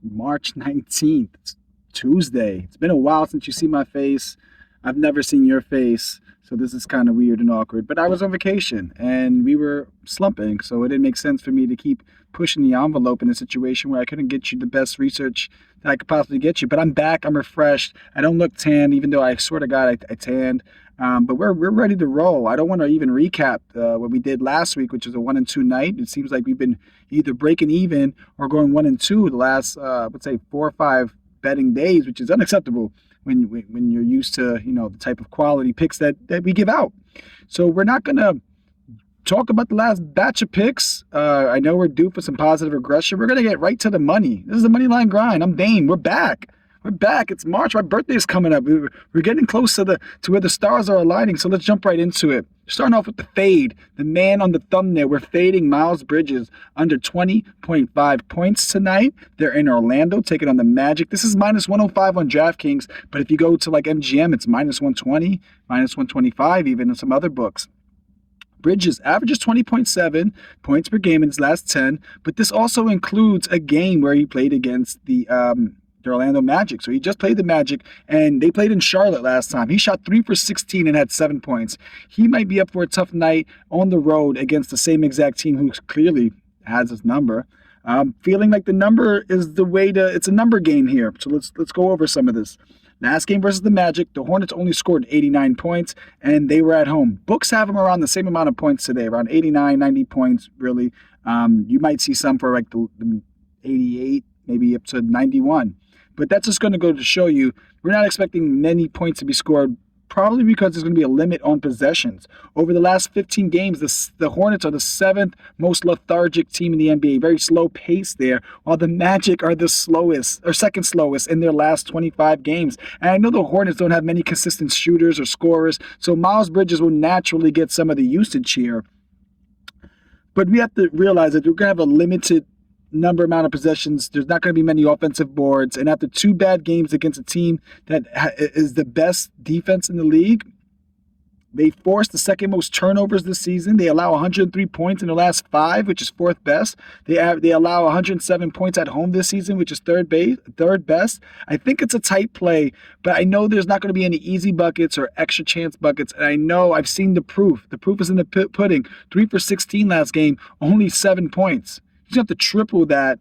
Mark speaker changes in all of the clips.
Speaker 1: March 19th. It's Tuesday. It's been a while since you see my face. I've never seen your face. So this is kind of weird and awkward. But I was on vacation and we were slumping. So it didn't make sense for me to keep pushing the envelope in a situation where I couldn't get you the best research that I could possibly get you. But I'm back. I'm refreshed. I don't look tan, even though I swear to God I tanned. But we're ready to roll. I don't want to even recap what we did last week, which was a 1-2 night. It seems like we've been either breaking even or going 1-2 the last, let's say, 4 or 5 betting days, which is unacceptable when you're used to the type of quality picks that we give out. So we're not gonna talk about the last batch of picks. I know we're due for some positive regression. We're gonna get right to the money. This is the money line grind. I'm Dane. We're back. We're back. It's March. My birthday is coming up. We're getting close to where the stars are aligning. So let's jump right into it. Starting off with the fade. The man on the thumbnail. We're fading Miles Bridges under 20.5 points tonight. They're in Orlando taking on the Magic. This is minus 105 on DraftKings. But if you go to like MGM, it's minus 120, minus 125 even in some other books. Bridges averages 20.7 points per game in his last 10. But this also includes a game where he played against the Orlando Magic. So he just played the Magic, and they played in Charlotte last time. He shot 3 for 16 and had 7 points. He might be up for a tough night on the road against the same exact team who clearly has his number. Feeling like the number is the way to. It's a number game here. So let's go over some of this. Last game versus the Magic, the Hornets only scored 89 points, and they were at home. Books have them around the same amount of points today, around 89, 90 points, really. You might see some for like the 88, maybe up to 91. But that's just going to go to show you we're not expecting many points to be scored, probably because there's going to be a limit on possessions. Over the last 15 games, the Hornets are the 7th most lethargic team in the NBA. Very slow pace there, while the Magic are the slowest, or second slowest, in their last 25 games. And I know the Hornets don't have many consistent shooters or scorers, so Miles Bridges will naturally get some of the usage here. But we have to realize that we're going to have a limited amount of possessions. There's not going to be many offensive boards, and after 2 bad games against a team that is the best defense in the league, they forced the second most turnovers this season. They allow 103 points in the last 5, which is 4th best. They allow 107 points at home this season, which is third best. I think it's a tight play, but I know there's not going to be any easy buckets or extra chance buckets, and I know I've seen the proof. The proof is in the pudding. 3 for 16 last game, only 7 points. He's going to have to triple that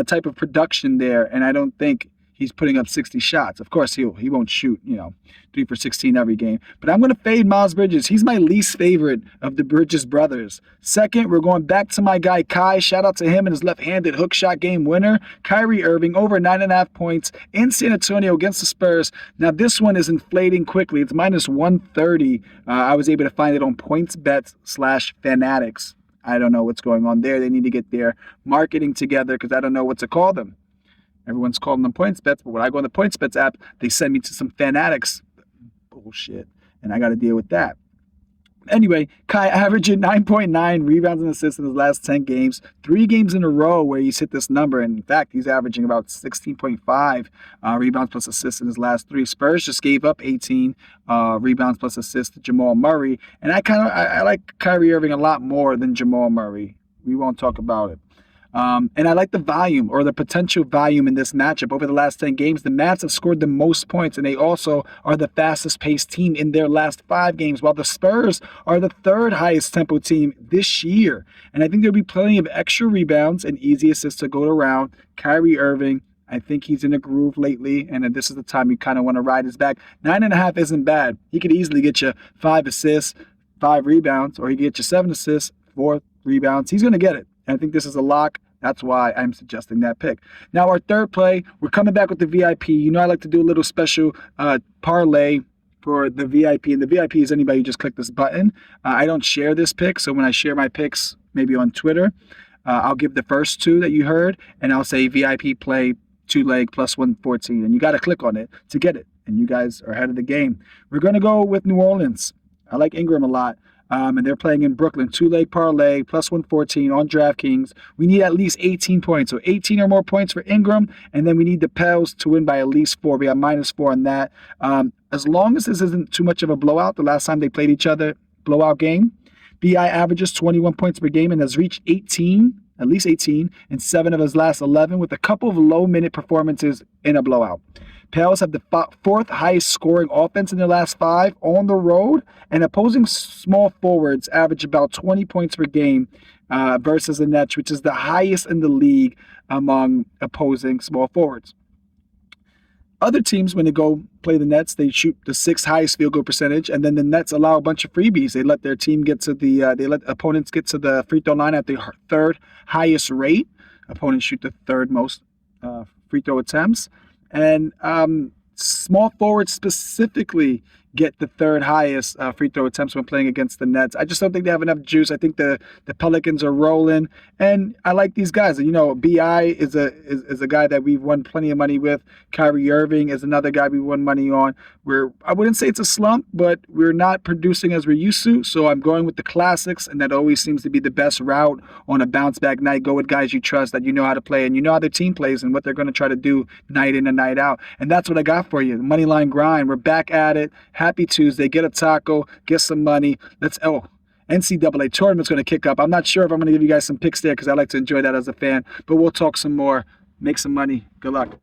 Speaker 1: type of production there, and I don't think he's putting up 60 shots. Of course, he won't shoot, 3 for 16 every game. But I'm going to fade Miles Bridges. He's my least favorite of the Bridges brothers. Second, we're going back to my guy Kai. Shout out to him and his left-handed hook shot game winner. Kyrie Irving, over 9.5 points in San Antonio against the Spurs. Now, this one is inflating quickly. It's minus 130. I was able to find it on PointsBet/Fanatics. I don't know what's going on there. They need to get their marketing together because I don't know what to call them. Everyone's calling them points bets, but when I go on the points bets app, they send me to some Fanatics bullshit, and I got to deal with that. Anyway, Kai averaging 9.9 rebounds and assists in his last 10 games. 3 games in a row where he's hit this number. And in fact, he's averaging about 16.5 rebounds plus assists in his last 3. Spurs just gave up 18 rebounds plus assists to Jamal Murray. And I like Kyrie Irving a lot more than Jamal Murray. We won't talk about it. And I like the volume or the potential volume in this matchup. Over the last 10 games, the Mavs have scored the most points, and they also are the fastest paced team in their last 5 games, while the Spurs are the 3rd highest tempo team this year. And I think there'll be plenty of extra rebounds and easy assists to go around. Kyrie Irving, I think he's in a groove lately, and this is the time you kind of want to ride his back. 9.5 isn't bad. He could easily get you 5 assists, 5 rebounds, or he could get you 7 assists, 4 rebounds. He's going to get it. And I think this is a lock. That's why I'm suggesting that pick. Now, our third play, we're coming back with the VIP. I like to do a little special parlay for the VIP. And the VIP is anybody who just click this button. I don't share this pick. So when I share my picks, maybe on Twitter, I'll give the first 2 that you heard. And I'll say VIP play 2-leg plus 114. And you got to click on it to get it. And you guys are ahead of the game. We're going to go with New Orleans. I like Ingram a lot. And they're playing in Brooklyn. 2-leg parlay, plus 114 on DraftKings. We need at least 18 points. So 18 or more points for Ingram. And then we need the Pels to win by at least 4. We have minus 4 on that. As long as this isn't too much of a blowout, the last time they played each other, blowout game, BI averages 21 points per game and has reached 18 at least 18, in 7 of his last 11, with a couple of low-minute performances in a blowout. Pels have the fourth highest scoring offense in their last 5 on the road, and opposing small forwards average about 20 points per game versus the Nets, which is the highest in the league among opposing small forwards. Other teams, when they go play the Nets, they shoot the 6th highest field goal percentage, and then the Nets allow a bunch of freebies. They let their team get to they let opponents get to the free throw line at the 3rd highest rate. Opponents shoot the 3rd most free throw attempts, and small forwards specifically get the 3rd highest free throw attempts when playing against the Nets. I just don't think they have enough juice. I think the Pelicans are rolling, and I like these guys. You know, Bi is a guy that we've won plenty of money with. Kyrie Irving is another guy we won money on. I wouldn't say it's a slump, but we're not producing as we're used to. So I'm going with the classics, and that always seems to be the best route on a bounce back night. Go with guys you trust, that you know how to play, and you know how their team plays and what they're going to try to do night in and night out. And that's what I got for you. The money line grind. We're back at it. Happy Tuesday. Get a taco. Get some money. NCAA tournament's going to kick up. I'm not sure if I'm going to give you guys some picks there because I like to enjoy that as a fan. But we'll talk some more. Make some money. Good luck.